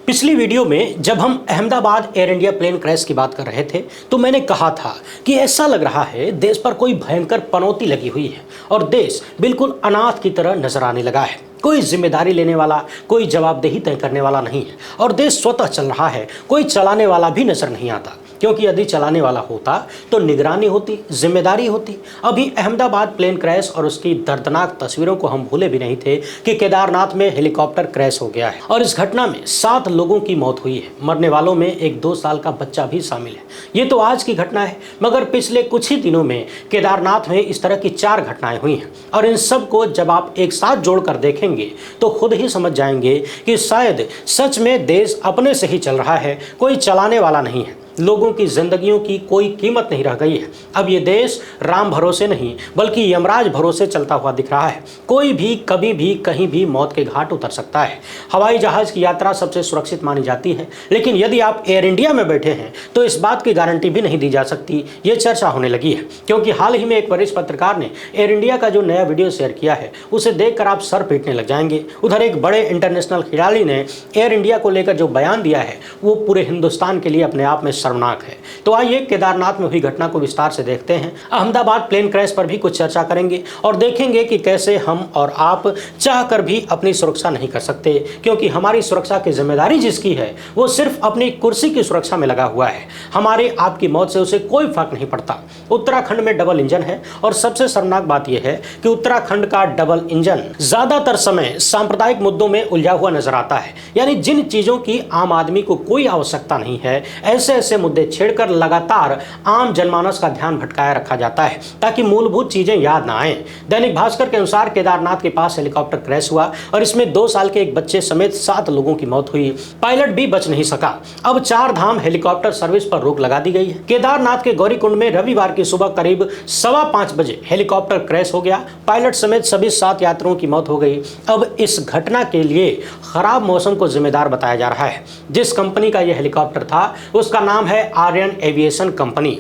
पिछली वीडियो में जब हम Ahmedabad Air India plane crash की बात कर रहे थे तो मैंने कहा था कि ऐसा लग रहा है देश पर कोई भयंकर पनौती लगी हुई है और देश बिल्कुल अनाथ की तरह नजर आने लगा है। कोई जिम्मेदारी लेने वाला, कोई जवाबदेही तय करने वाला नहीं है और देश स्वतः चल रहा है, कोई चलाने वाला भी नजर नहीं आता। क्योंकि यदि चलाने वाला होता तो निगरानी होती, जिम्मेदारी होती। अभी अहमदाबाद प्लेन क्रैश और उसकी दर्दनाक तस्वीरों को हम भूले भी नहीं थे कि केदारनाथ में हेलीकॉप्टर क्रैश हो गया है और इस घटना में 7 लोगों की मौत हुई है। मरने वालों में एक 2 साल का बच्चा भी शामिल है। ये तो आज की घटना है, मगर पिछले कुछ ही दिनों में केदारनाथ में इस तरह की 4 घटनाएं हुई हैं और इन सब को जब आप एक साथ जोड़कर देखेंगे तो खुद ही समझ जाएंगे कि शायद सच में देश अपने से ही चल रहा है, कोई चलाने वाला नहीं है। लोगों की जिंदगियों की कोई कीमत नहीं रह गई है। अब ये देश राम भरोसे नहीं बल्कि यमराज भरोसे चलता हुआ दिख रहा है। कोई भी कभी भी कहीं भी मौत के घाट उतर सकता है। हवाई जहाज की यात्रा सबसे सुरक्षित मानी जाती है, लेकिन यदि आप एयर इंडिया में बैठे हैं तो इस बात की गारंटी भी नहीं दी जा सकती। ये चर्चा होने लगी है क्योंकि हाल ही में एक वरिष्ठ पत्रकार ने एयर इंडिया का जो नया वीडियो शेयर किया है उसे देखकर आप सर पीटने लग जाएंगे। उधर एक बड़े इंटरनेशनल खिलाड़ी ने एयर इंडिया को लेकर जो बयान दिया है वो पूरे हिंदुस्तान के लिए अपने आप में शर्मनाक है। तो आइए केदारनाथ में हुई घटना को विस्तार से देखते हैं। अहमदाबाद प्लेन क्रैश पर भी कुछ चर्चा करेंगे और देखेंगे कि कैसे हम और आप चाहकर भी अपनी सुरक्षा नहीं कर सकते, क्योंकि हमारी सुरक्षा की जिम्मेदारी जिसकी है वो सिर्फ अपनी कुर्सी की सुरक्षा में लगा हुआ है। हमारे आपकी मौत से उसे कोई फर्क नहीं पड़ता। उत्तराखंड में डबल इंजन है और सबसे शर्मनाक बात यह है कि उत्तराखंड का डबल इंजन ज्यादातर समय सांप्रदायिक मुद्दों में उलझा हुआ नजर आता है। यानी जिन चीजों की आम आदमी को कोई आवश्यकता नहीं है, ऐसे ऐसे मुद्दे छेड़कर लगातार आम जनमानस का ध्यान भटकाया रखा जाता है ताकि मूलभूत चीजें याद ना आए। दैनिक भास्कर के अनुसार केदारनाथ के पास हेलीकॉप्टर क्रैश हुआ और इसमें 2 साल के एक बच्चे समेत 7 लोगों की मौत हुई। पायलट भी बच नहीं सका। अब 4 धाम हेलीकॉप्टर सर्विस पर रोक लगा दी गई है। केदारनाथ के गौरीकुंड में रविवार की सुबह करीब 5:15 बजे हेलीकॉप्टर क्रैश हो गया। पायलट समेत सभी 7 यात्रियों की मौत हो गई। अब इस घटना के लिए खराब मौसम को जिम्मेदार बताया जा रहा है। जिस कंपनी का यह हेलीकॉप्टर था उसका नाम है आर्यन एविएशन कंपनी।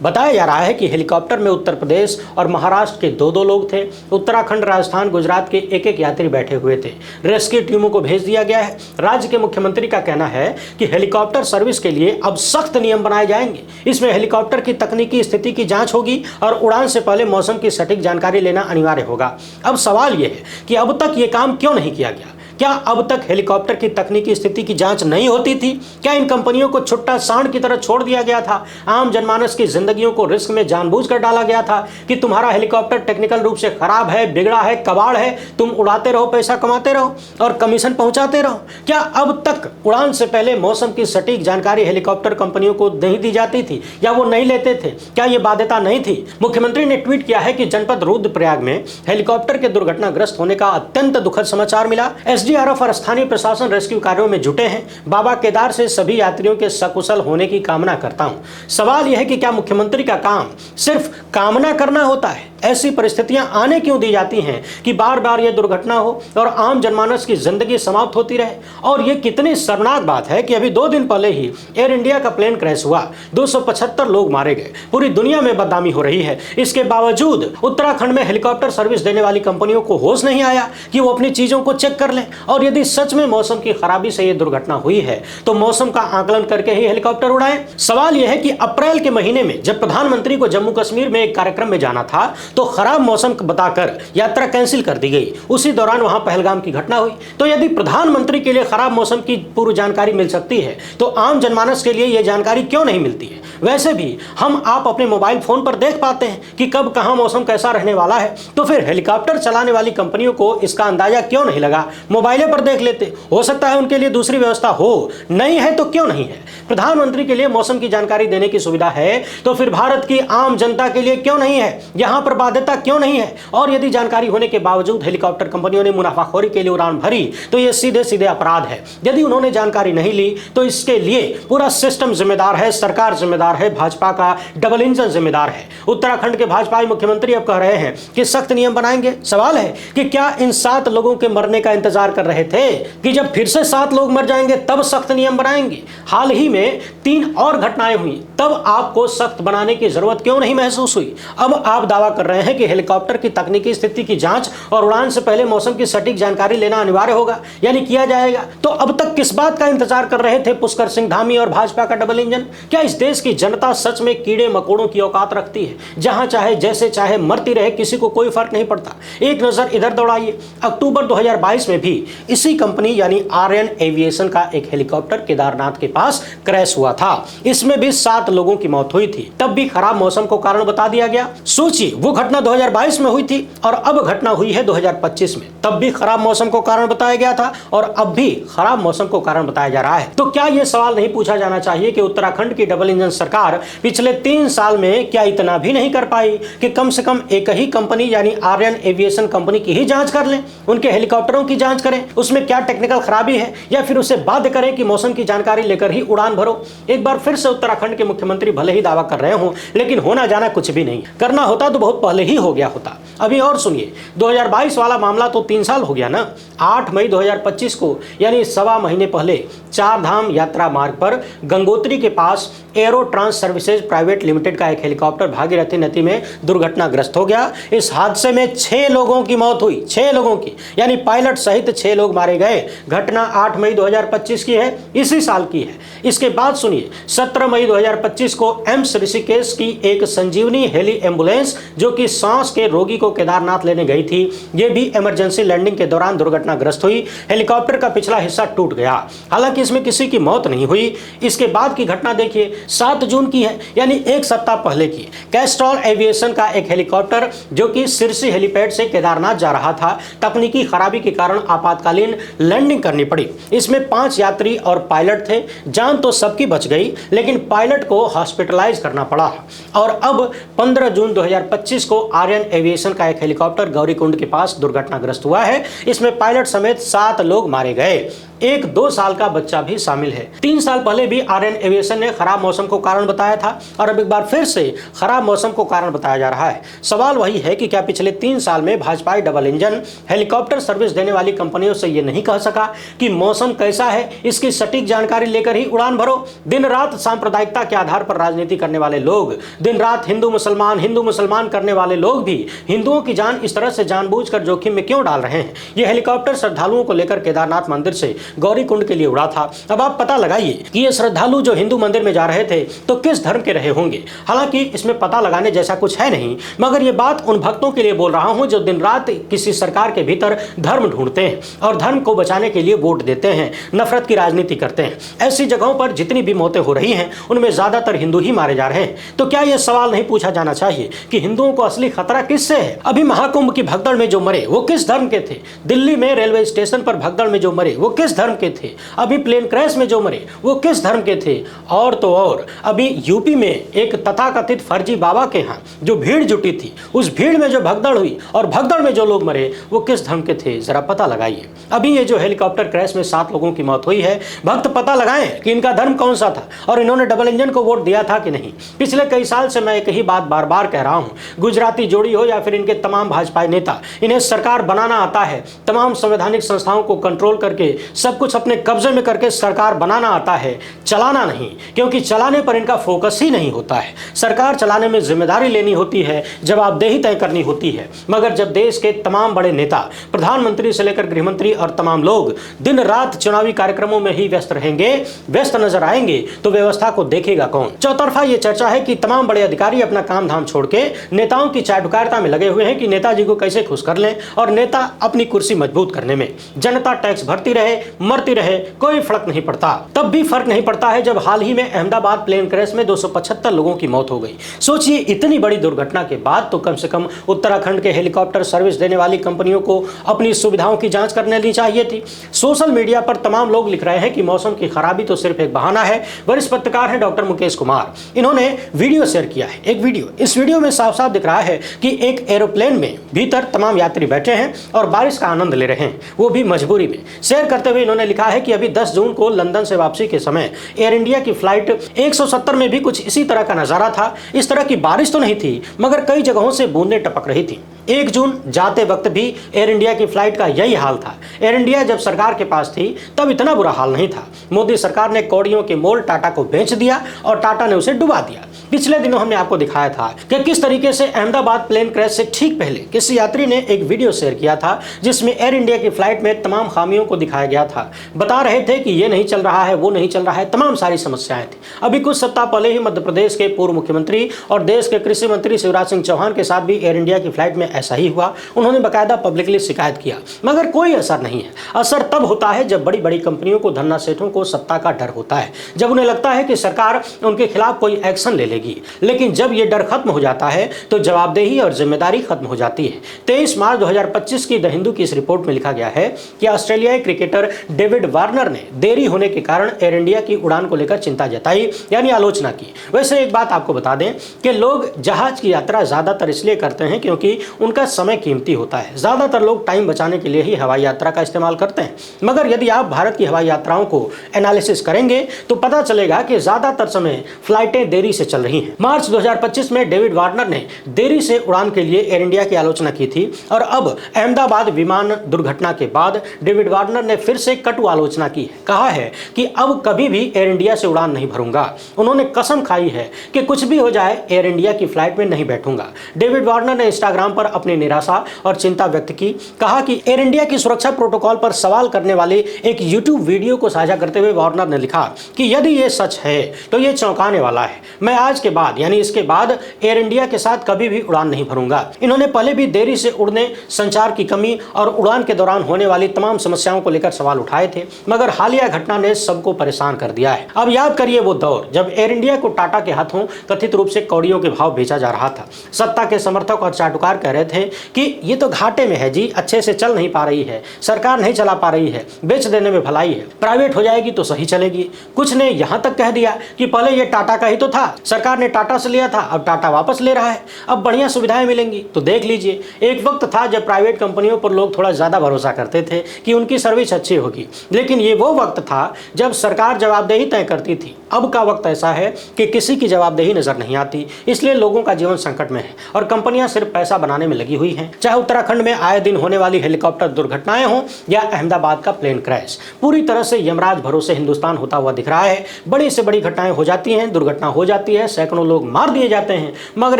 बताया जा रहा है कि हेलीकॉप्टर में उत्तर प्रदेश और महाराष्ट्र के 2 लोग थे। उत्तराखंड, राजस्थान, गुजरात के एक यात्री बैठे हुए थे। रेस्क्यू टीमों को भेज दिया गया है। राज्य के मुख्यमंत्री का कहना है कि हेलीकॉप्टर सर्विस के लिए अब सख्त नियम बनाए जाएंगे। इसमें हेलीकॉप्टर की तकनीकी स्थिति की जांच होगी और उड़ान से पहले मौसम की सटीक जानकारी लेना अनिवार्य होगा। अब सवाल यह है कि अब तक ये काम क्यों नहीं किया गया? क्या अब तक हेलीकॉप्टर की तकनीकी स्थिति की जांच नहीं होती थी? क्या इन कंपनियों को छुट्टा सांड की तरह छोड़ दिया गया था? आम जनमानस की जिंदगियों को रिस्क में जानबूझकर डाला गया था कि तुम्हारा हेलीकॉप्टर टेक्निकल रूप से खराब है, बिगड़ा है, कबाड़ है, तुम उड़ाते रहो, पैसा कमाते रहो और कमीशन पहुंचाते रहो। क्या अब तक उड़ान से पहले मौसम की सटीक जानकारी हेलीकॉप्टर कंपनियों को नहीं दी जाती थी या वो नहीं लेते थे? क्या यह बाध्यता नहीं थी? मुख्यमंत्री ने ट्वीट किया है कि जनपद रुद्रप्रयाग में हेलीकॉप्टर के दुर्घटनाग्रस्त होने का अत्यंत दुखद समाचार मिला। एसडीआरएफ और स्थानीय प्रशासन रेस्क्यू कार्यों में जुटे हैं। बाबा केदार से सभी यात्रियों के सकुशल होने की कामना करता हूं। सवाल यह है कि क्या मुख्यमंत्री का काम सिर्फ कामना करना होता है? ऐसी परिस्थितियां आने क्यों दी जाती हैं कि बार बार यह दुर्घटना हो और आम जनमानस की जिंदगी समाप्त होती रहे? और यह कितनी शर्मनाक बात है कि अभी 2 दिन पहले ही एयर इंडिया का प्लेन क्रैश हुआ, 275 लोग मारे गए। पूरी दुनिया में बदनामी हो रही है। इसके बावजूद उत्तराखंड में हेलीकॉप्टर सर्विस देने वाली कंपनियों को होश नहीं आया कि वो अपनी चीजों को चेक कर लें। और यदि सच में मौसम की खराबी से यह दुर्घटना हुई है तो मौसम का आकलन करके ही हेलीकॉप्टर उड़ाएं। सवाल यह है कि अप्रैल के महीने में जब प्रधानमंत्री को जम्मू कश्मीर में एक कार्यक्रम में जाना था तो खराब मौसम बताकर यात्रा कैंसिल कर दी गई। उसी दौरान वहां पहलगाम की घटना हुई। तो यदि प्रधानमंत्री के लिए खराब मौसम की पूर्व जानकारी मिल सकती है तो आम जनमानस के लिए यह जानकारी क्यों नहीं मिलती है? वैसे भी हम आप अपने मोबाइल फोन पर देख पाते हैं कि कब कहां मौसम कैसा रहने वाला है। तो फिर हेलीकॉप्टर चलाने वाली कंपनियों को इसका अंदाजा क्यों नहीं लगा? मोबाइल पर देख लेते, हो सकता है उनके लिए दूसरी व्यवस्था हो। नहीं है तो क्यों नहीं है? प्रधानमंत्री के लिए मौसम की जानकारी देने की सुविधा है तो फिर भारत की आम जनता के लिए क्यों नहीं है? यहां पर बाध्यता क्यों नहीं है? और यदि जानकारी होने के बावजूद हेलीकॉप्टर कंपनियों ने मुनाफाखोरी के लिए उड़ान भरी तो यह सीधे सीधे अपराध है। यदि उन्होंने जानकारी नहीं ली तो इसके लिए पूरा सिस्टम जिम्मेदार है, सरकार जिम्मेदार है, भाजपा का डबल इंजन जिम्मेदार है। उत्तराखंड के भाजपा मुख्यमंत्री अब कह रहे हैं कि सख्त नियम बनाएंगे। सवाल है कि क्या इन 7 लोगों के मरने का इंतजार कर रहे थे कि जब फिर से 7 लोग मर जाएंगे तब सख्त नियम बनाएंगे। हाल ही में 3 और घटनाएं हुई, तब आपको सख्त बनाने की जरूरत क्यों नहीं महसूस हुई? अब आप दावा कर रहे हैं कि हेलीकॉप्टर की तकनीकी स्थिति की जांच और उड़ान से पहले मौसम की सटीक जानकारी लेना अनिवार्य होगा, यानी किया जाएगा। तो अब तक किस बात का इंतजार कर रहे थे पुष्कर सिंह धामी और भाजपा का डबल इंजन? क्या इस देश की जनता सच में कीड़े मकोड़ों की औकात रखती है, जहां चाहे जैसे चाहे मरती रहे, किसी को कोई फर्क नहीं पड़ता? एक नजर इधर दौड़ाइए। अक्टूबर 2022 में भी इसी कंपनी यानी आर्यन एविएशन का एक हेलीकॉप्टर केदारनाथ के पास क्रैश हुआ था। इसमें भी 7 लोगों की मौत हुई थी, तब भी खराब मौसम को कारण बता दिया गया। सोचिए, वो घटना 2022 में हुई थी और अब घटना हुई है 2025 में, तब भी खराब मौसम को कारण बताया गया था और अब भी खराब मौसम को कारण बताया जा रहा है। तो क्या यह सवाल नहीं पूछा जाना चाहिए कि उत्तराखंड की डबल इंजन सरकार पिछले 3 साल में क्या इतना भी नहीं कर पाई कि कम से कम एक ही कंपनी यानी आर्यन एविएशन कंपनी की ही जांच कर लें, उनके हेलीकॉप्टरों की जांच करें, उसमें क्या टेक्निकल खराबी है, या फिर उसे बाध्य करें कि मौसम की जानकारी लेकर ही उड़ान भरो। एक बार फिर से उत्तराखंड के मुख्यमंत्री भले ही दावा कर रहे हो, लेकिन होना जाना कुछ भी नहीं। करना होता तो बहुत पहले ही हो गया होता। अभी और सुनिए, 2022 वाला मामला तो 3 साल हो गया ना। 8 मई 2025 को यानी सवा महीने पहले 4 धाम यात्रा मार्ग पर गंगोत्री के पास aero trans services private limited का एक हेलीकॉप्टर भागीरथी नदी में दुर्घटनाग्रस्त हो गया। इस हादसे में 6 लोगों की मौत हुई, 6 लोगों की, यानी पायलट सहित 6 लोग मारे गए। घटना 8 मई 2025 की है, इसी साल की है। इसके बाद सुनिए, 17 मई 2025 को एम्स ऋषिकेश की एक संजीवनी हेली एम्बुलेंस जो कि सांस के रोगी को केदारनाथ लेने गई थी, ये भी इमरजेंसी लैंडिंग के दौरान दुर्घटनाग्रस्त हुई। हेलीकॉप्टर का पिछला हिस्सा टूट गया, हालांकि इसमें किसी की मौत नहीं हुई। इसके बाद की घटना देखिए, 7 जून की है, यानी एक सप्ताह पहले की। कैस्ट्रॉल एविएशन का एक हेलीकॉप्टर जो कि सिरसी हेलीपैड से केदारनाथ जा रहा था, तकनीकी खराबी के कारण आपातकालीन लैंडिंग करनी पड़ी। इसमें 5 यात्री और पायलट थे। जान तो सबकी बच गई, लेकिन पायलट को हॉस्पिटलाइज करना पड़ा। और अब 15 जून 2025 को आर्यन एविएशन का एक हेलीकॉप्टर गौरीकुंड के पास दुर्घटनाग्रस्त हुआ है। इसमें पायलट समेत 7 लोग मारे गए, एक 2 साल का बच्चा भी शामिल है। 3 साल पहले भी आर्यन एविएशन ने खराब मौसम को कारण बताया था और अब एक बार फिर से खराब मौसम को कारण बताया जा रहा है। सवाल वही है कि क्या पिछले 3 साल में भाजपाई डबल इंजन हेलीकॉप्टर सर्विस देने वाली कंपनियों से यह नहीं कह सका कि मौसम कैसा है, इसकी सटीक जानकारी लेकर ही उड़ान भरो? दिन रात सांप्रदायिकता के आधार पर राजनीति करने वाले लोग, दिन रात हिंदू मुसलमान करने वाले लोग भी हिंदुओं की जान इस तरह से जानबूझकर जोखिम में क्यों डाल रहे हैं? यह हेलीकॉप्टर श्रद्धालुओं को लेकर केदारनाथ मंदिर से गौरीकुंड के लिए उड़ा था। अब आप पता लगाइए कि ये श्रद्धालु जो हिंदू मंदिर में जा रहे थे तो किस धर्म के रहे होंगे। हालांकि इसमें पता लगाने जैसा कुछ है नहीं, मगर ये बात उन भक्तों के लिए बोल रहा हूं जो दिन रात किसी सरकार के भीतर धर्म ढूंढते हैं और धर्म को बचाने के लिए वोट देते हैं, नफरत की राजनीति करते हैं। ऐसी जगहों पर जितनी भी मौतें हो रही हैं उनमें ज्यादातर हिंदू ही मारे जा रहे हैं। तो क्या यह सवाल नहीं पूछा जाना चाहिए कि हिंदुओं को असली खतरा किससे है? अभी महाकुंभ की भगदड़ में जो मरे वो किस धर्म के थे? दिल्ली में रेलवे स्टेशन पर भगदड़ में जो मरे वो किस धर्म के थे? अभी प्लेन क्रैश में जो मरे वो किस धर्म के थे? और तो और अभी यूपी में एक तथाकथित फर्जी बाबा के यहाँ जो भीड़ जुटी थी, उस भीड़ में जो भगदड़ हुई और भगदड़ में जो लोग मरे वो किस धर्म के थे? जरा पता लगाइए। अभी ये जो हेलीकॉप्टर क्रैश में 7 लोगों की मौत हुई है, भक्त पता लगाएं कि इनका धर्म कौन सा था और इन्होंने डबल इंजन को वोट दिया था कि नहीं। पिछले कई साल से मैं एक ही बात बार बार कह रहा हूँ, गुजराती जोड़ी हो या फिर इनके तमाम भाजपाई नेता, इन्हें सरकार बनाना आता है, तमाम संवैधानिक संस्थाओं को कंट्रोल करके सब कुछ अपने कब्जे में करके सरकार बनाना आता है, चलाना नहीं। क्योंकि चलाने पर इनका फोकस ही नहीं होता है। सरकार चलाने में जिम्मेदारी लेनी होती है, जवाबदेही तय करनी होती है। मगर जब देश के तमाम बड़े नेता, प्रधानमंत्री से लेकर गृहमंत्री और तमाम लोग दिन रात चुनावी कार्यक्रमों में ही व्यस्त रहेंगे, व्यस्त नजर आएंगे, तो व्यवस्था को देखेगा कौन? चौतरफा ये चर्चा है कि तमाम बड़े अधिकारी अपना काम धाम छोड़ के नेताओं की चाटुकारिता में लगे हुए हैं कि नेताजी को कैसे खुश कर लें और नेता अपनी कुर्सी मजबूत करने में। जनता टैक्स भरती रहे, मरती रहे, कोई फर्क नहीं पड़ता। तब भी फर्क नहीं पड़ता है जब हाल ही में अहमदाबाद प्लेन क्रैश में 275 लोगों की मौत हो गई। सोचिए, इतनी बड़ी दुर्घटना के बाद तो कम से कम उत्तराखंड के हेलीकॉप्टर सर्विस देने वाली कंपनियों को अपनी सुविधाओं की जांच करने ली चाहिए थी। सोशल मीडिया पर तमाम लोग लिख रहे हैं कि मौसम की खराबी तो सिर्फ एक बहाना है। वरिष्ठ पत्रकार हैं डॉक्टर मुकेश कुमार, इन्होंने वीडियो शेयर किया है, एक वीडियो। इस वीडियो में साफ साफ दिख रहा है कि एक एरोप्लेन में भीतर तमाम यात्री बैठे हैं और बारिश का आनंद ले रहे हैं, वो भी मजबूरी में। शेयर करते हुए इन्होंने लिखा है कि अभी 10 जून को लंदन से वापसी के समय एयर इंडिया की फ्लाइट 170 में भी कुछ इसी तरह का नजारा था। इस तरह की बारिश तो नहीं थी, मगर कई जगहों से बूंदें टपक रही थी। 1 जून जाते वक्त भी एयर इंडिया की फ्लाइट का यही हाल था। एयर इंडिया जब सरकार के पास थी तब इतना बुरा हाल नहीं था। मोदी सरकार ने कौड़ियों के मोल टाटा को बेच दिया और टाटा ने उसे डुबा दिया। पिछले दिनों हमने आपको दिखाया था कि किस तरीके से अहमदाबाद प्लेन क्रैश से ठीक पहले किसी यात्री ने एक वीडियो शेयर किया था जिसमें एयर इंडिया की फ्लाइट में तमाम खामियों को दिखाया गया था। बता रहे थे कि ये नहीं चल रहा है, वो नहीं चल रहा है, तमाम सारी समस्याएं थी। अभी कुछ सप्ताह पहले ही मध्य प्रदेश के पूर्व मुख्यमंत्री और देश के कृषि मंत्री शिवराज सिंह चौहान के साथ भी एयर इंडिया की फ्लाइट में ऐसा ही हुआ। उन्होंने बाकायदा पब्लिकली शिकायत किया, मगर कोई असर नहीं है। असर तब होता है जब बड़ी बड़ी कंपनियों को, धन्ना सेठों को सत्ता का डर होता है, जब उन्हें लगता है कि सरकार उनके खिलाफ कोई एक्शन ले लेगी। लेकिन जब ये डर खत्म हो जाता है तो जवाबदेही और जिम्मेदारी खत्म हो जाती है। 23 मार्च 2025 की द हिंदू की इस रिपोर्ट में लिखा गया है कि ऑस्ट्रेलियाई क्रिकेटर डेविड वार्नर ने देरी होने के कारण एयर इंडिया की उड़ान को लेकर चिंता जताई, यानी आलोचना की। वैसे एक बात आपको बता दें कि लोग जहाज की यात्रा ज्यादातर इसलिए करते हैं क्योंकि उनका समय कीमती होता है। ज्यादातर लोग टाइम बचाने के लिए ही हवाई यात्रा का इस्तेमाल करते हैं। मगर यदि आप भारत की हवाई यात्राओं को एनालिसिस करेंगे तो पता चलेगा कि ज्यादातर समय फ्लाइटें देरी से चल रही हैं। मार्च 2025 में डेविड वार्नर ने देरी से उड़ान के लिए एयर इंडिया की आलोचना की थी और अब अहमदाबाद विमान दुर्घटना के बाद डेविड वार्नर ने फिर से कटु आलोचना की है। कहा है कि अब कभी भी एयर इंडिया से उड़ान नहीं भरूंगा। उन्होंने कसम खाई है कि कुछ भी हो जाए एयर इंडिया की फ्लाइट में नहीं बैठूंगा। डेविड वार्नर ने इंस्टाग्राम पर अपनी निराशा और चिंता व्यक्त की। कहा कि एयर इंडिया की सुरक्षा प्रोटोकॉल पर सवाल करने वाले एक यूट्यूब वीडियो को साझा करते हुए वार्नर ने लिखा कि यदि ये सच है तो ये चौंकाने वाला है। मैं आज के बाद यानी इसके बाद एयर इंडिया के साथ कभी भी उड़ान नहीं भरूंगा। इन्होंने पहले भी देरी से उड़ने, संचार की कमी और उड़ान के दौरान होने वाली तमाम समस्याओं को लेकर सवाल उठाए थे, मगर हालिया घटना ने सबको परेशान कर दिया है। अब याद करिए वो दौर जब एयर इंडिया को टाटा के हाथों कथित रूप से कौड़ियों के भाव बेचा जा रहा था। सत्ता के समर्थक और चाटुकार कह रहे थे कि ये तो घाटे में है जी, अच्छे से चल नहीं पा रही है, सरकार नहीं चला पा रही है, बेच देने में भलाई है, प्राइवेट हो जाएगी तो सही चलेगी। कुछ ने यहां तक कह दिया कि पहले ये टाटा का ही तो था, सरकार ने टाटा से लिया था, अब टाटा वापस ले रहा है, अब बढ़िया सुविधाएं मिलेंगी। तो देख लीजिए, एक वक्त था जब प्राइवेट कंपनियों पर लोग थोड़ा ज्यादा भरोसा करते थे कि उनकी सर्विस अच्छी होगी, लेकिन ये वो वक्त था जब सरकार जवाबदेही तय करती थी। अब का वक्त ऐसा है कि किसी की जवाबदेही नजर नहीं आती, इसलिए लोगों का जीवन संकट में है और कंपनियां सिर्फ पैसा बनाने में लगी हुई हैं। चाहे उत्तराखंड में आए दिन होने वाली हेलीकॉप्टर दुर्घटनाएं हों या अहमदाबाद का प्लेन क्रैश, पूरी तरह से यमराज भरोसे हिंदुस्तान होता हुआ दिख रहा है। बड़ी से बड़ी घटनाएं हो जाती हैं, दुर्घटना हो जाती है, सैकड़ों लोग मार दिए जाते हैं, मगर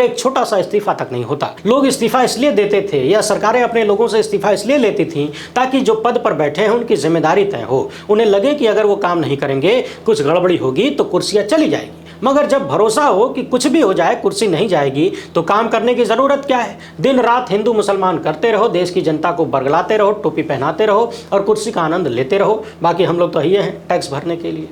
एक छोटा सा इस्तीफा तक नहीं होता। लोग इस्तीफा इसलिए देते थे या सरकारें अपने लोगों से इस्तीफा इसलिए लेती थीं ताकि जो पद पर बैठे हैं उनकी जिम्मेदारी तय हो। उन्हें लगे कि अगर वो काम नहीं करेंगे, कुछ गड़बड़ी होगी तो कुर्सियां चली जाएगी। मगर जब भरोसा हो कि कुछ भी हो जाए कुर्सी नहीं जाएगी तो काम करने की जरूरत क्या है। दिन रात हिंदू मुसलमान करते रहो, देश की जनता को बरगलाते रहो, टोपी पहनाते रहो और कुर्सी का आनंद लेते रहो। बाकी हम लोग तो ये हैं टैक्स भरने के लिए।